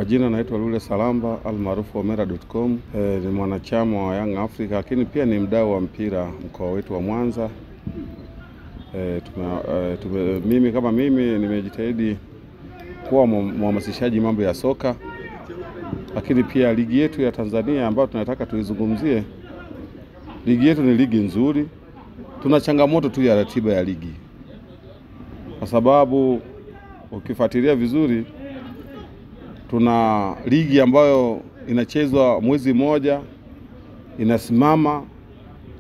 Jina naitwa Lule Salamba almaarufu omera.com. Ni mwanachama wa Young Africa, lakini pia ni mdau wa mpira mkoa wetu wa Mwanza. Mimi nimejitahidi kuwa mhamasishaji mambo ya soka, lakini pia ligi yetu ya Tanzania ambayo tunataka tuizungumzie. Ligi yetu ni ligi nzuri. Tuna changamoto tu ya ratiba ya ligi, kwa sababu ukifuatilia vizuri tuna ligi ambayo inachezwa mwezi mmoja, inasimama.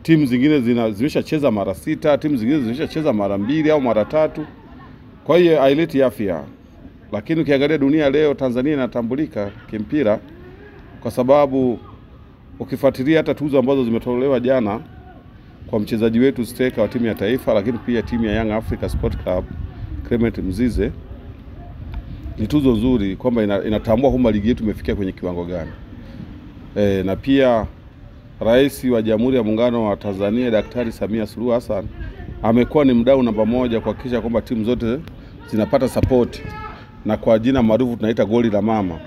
Timu zingine zimeshacheza mara 6, timu zingine zimeshacheza mara 2 au mara 3. Kwa hiyo haileti afya. Lakini ukiangalia dunia leo, Tanzania inatambulika kimpira, kwa sababu ukifuatilia hata tuzo ambazo zimetolewa jana kwa mchezaji wetu striker wa timu ya taifa, lakini pia timu ya Young Africa Sport Club Clement Mzize, ni tuzo nzuri kwamba inatambua kwamba ligi yetu imefikia kwenye kiwango gani. Na pia Rais wa Jamhuri ya Muungano wa Tanzania Daktari Samia Suluhu Hassan amekuwa ni mdau namba 1 kuhakikisha kwamba timu zote zinapata support, na kwa jina maarufu tunaita goli la mama.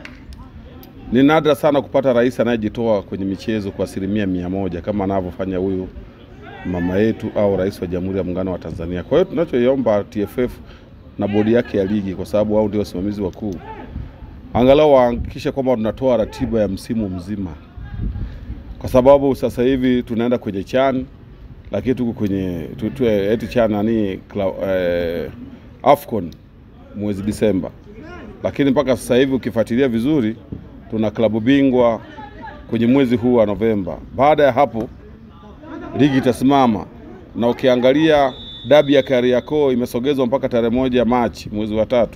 Ni nadra sana kupata rais anayejitoa kwenye michezo kwa 100% kama anavyofanya huyu mama yetu au Rais wa Jamhuri ya Muungano wa Tanzania. Kwa hiyo tunachoiomba TFF na bodi yake ya ligi, kwa sababu wao ndio wasimamizi wakuu, angalau wahakikishe kwamba tunatoa ratiba ya msimu mzima, kwa sababu sasa hivi tunaenda kwenye CHAN, lakini tuko kwenye CHAN AFCON mwezi Disemba, lakini mpaka sasa hivi ukifuatilia vizuri tuna klabu bingwa kwenye mwezi huu wa Novemba. Baada ya hapo ligi itasimama, na ukiangalia dabi ya Kariakoo imesogezwa mpaka tarehe 1 Machi mwezi wa 3.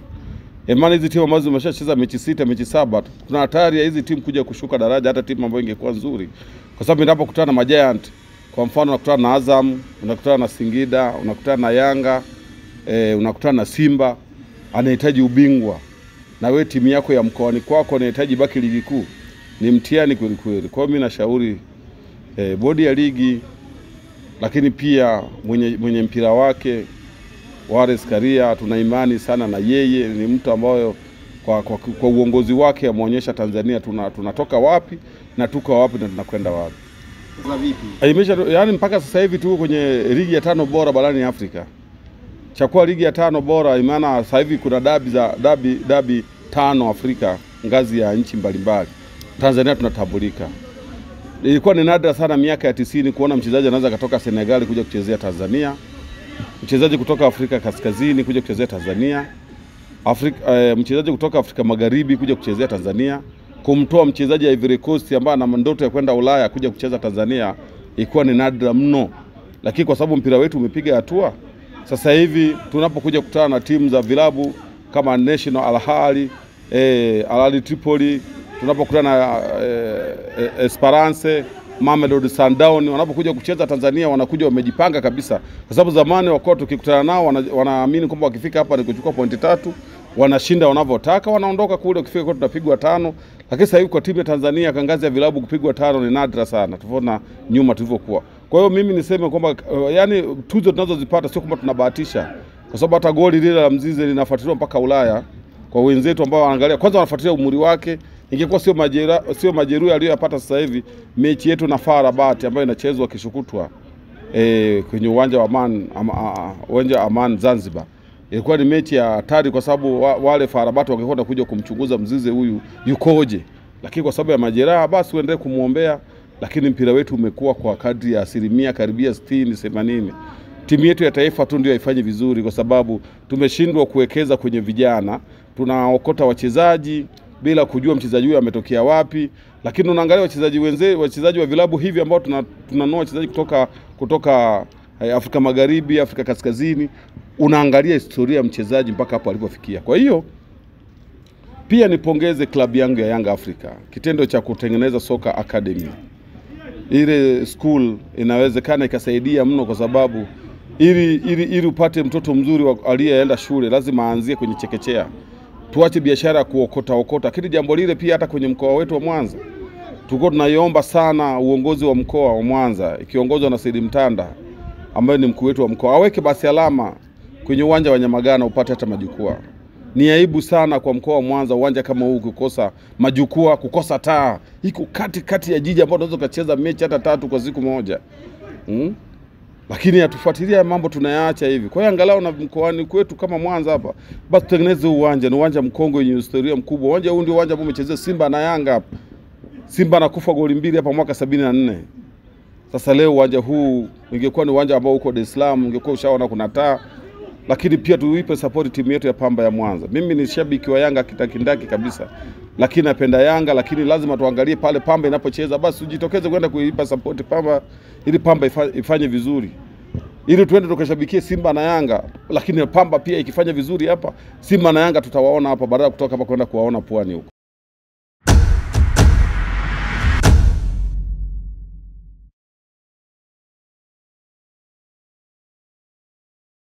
Imani hizi timu ambazo zimeshacheza mechi 6, mechi 7, kuna hatari ya hizi timu kuja kushuka daraja, hata timu ambayo ingekuwa nzuri, kwa sababu unapokutana na majiant, kwa mfano unakutana na Azam, unakutana na Singida, unakutana na Yanga, unakutana na Simba, anahitaji ubingwa, na wewe timu yako ya mkoani kwako inahitaji baki ligi kuu. Ni mtihani kweli kweli. Kwa hiyo mimi nashauri bodi ya ligi, lakini pia mwenye mpira wake Wallace Karia, tuna imani sana na yeye. Ni mtu ambaye kwa uongozi wake ameonyesha Tanzania tunatoka wapi na tuko wapi na tunakwenda wapi. Sasa vipi? Yaani mpaka sasa hivi tuko kwenye ligi ya 5 bora barani Afrika. Chakua ligi ya 5 bora, maana sasa hivi kuna dabi 5 Afrika ngazi ya nchi mbalimbali. Tanzania tunatambulika. Ilikuwa ni nadra sana miaka ya 90 kuona mchezaji anaweza kutoka Senegal kuja kuchezea Tanzania, mchezaji kutoka Afrika Kaskazini kuja kuchezea Tanzania, mchezaji kutoka Afrika Magharibi kuja kuchezea Tanzania, kumtoa mchezaji wa Ivory Coast ambaye ana ndoto ya kwenda Ulaya kuja kucheza Tanzania, ilikuwa ni nadra mno. Lakini kwa sababu mpira wetu umepiga hatua, sasa hivi tunapokuja kukutana na timu za vilabu kama National Al Ahly, Al Ahly Tripoli, tunapokutana na Esperance, Mamelodi Sundowns, wanapokuja kucheza Tanzania wanakuja wamejipanga kabisa, kwa sababu zamani wako tukikutana nao wanaamini kwamba wakifika hapa ni kuchukua pointi 3, wanashinda wanavyotaka, wanaondoka kule, ukifika kwa tunapigwa 5. Lakini sasa hivi kwa timu ya Tanzania kangazi ya vilabu kupigwa 5 ni nadra sana, tunaona nyuma tulivyokuwa. Kwa hiyo mimi niseme kwamba yani tuzo tunazozipata sio kwamba tunabahatisha, kwa sababu hata goli lile la Mzize linafuatiliwa mpaka Ulaya kwa wenzetu ambao wanaangalia, kwanza wanafuatilia umri wake. Ingekuwa sio majeruhi aliyopata sasa hivi, mechi yetu na FAR Rabat ambayo inachezwa kishukutwa kwenye uwanja wa Aman Zanzibar, ilikuwa ni mechi ya hatari, kwa sababu wale FAR Rabat wangekwenda kuja kumchunguza Mzize huyu yukoje. Lakini kwa sababu ya majeraha basi uendelee kumuombea. Lakini mpira wetu umekuwa kwa kadri ya asilimia karibia 60-80. Timu yetu ya taifa tu ndio haifanye vizuri, kwa sababu tumeshindwa kuwekeza kwenye vijana. Tunaokota wachezaji bila kujua mchezaji huyu ametokea wapi. Lakini unaangalia wachezaji wa vilabu hivi ambao tunanunua wachezaji kutoka Afrika Magharibi, Afrika Kaskazini, unaangalia historia ya mchezaji mpaka hapo alipofikia. Kwa hiyo pia nipongeze klabu yangu ya Young Africa, kitendo cha kutengeneza soka academy. Ile school inawezekana ikasaidia mno, kwa sababu ili upate mtoto mzuri aliyeenda shule lazima aanzie kwenye chekechea. Tuache biashara ya kuokota. Lakini jambo lile pia hata kwenye mkoa wetu wa Mwanza tuko tunaiomba sana uongozi wa mkoa wa Mwanza ikiongozwa na Said Mtanda ambaye ni mkuu wetu wa mkoa, aweke basi alama kwenye uwanja wa Nyamagana upate hata majukwaa. Ni aibu sana kwa mkoa wa Mwanza uwanja kama huu kukosa majukwaa, kukosa taa. Iko kati ya jiji ambao unaweza kucheza mechi hata 3 kwa siku moja. Lakini hatufuatilia mambo, tunayaacha hivi. Kwa hiyo angalau na mkoani kwetu kama Mwanza hapa, basi tutengeneze uwanja. Ni uwanja mkongwe wenye historia mkubwa. Uwanja huu ndio uwanja ambao umechezea Simba na Yanga hapa. Simba anakufa goli 2 hapa mwaka 74. Sasa leo uwanja huu ingekuwa ni uwanja ambao uko Dar es Salaam, ungekuwa ushaona kuna taa. Lakini pia tuipe support timu yetu ya Pamba ya Mwanza. Mimi ni shabiki wa Yanga kitakindaki kabisa. Lakini napenda Yanga, lakini lazima tuangalie pale Pamba inapocheza, basi ujitokeze kwenda kuipa support Pamba ili Pamba ifanye vizuri. Ili tuende tukashabikie Simba na Yanga, lakini Pamba pia ikifanya vizuri hapa, Simba na Yanga tutawaona hapa badala kutoka hapa kwenda kuwaona Pwani huko.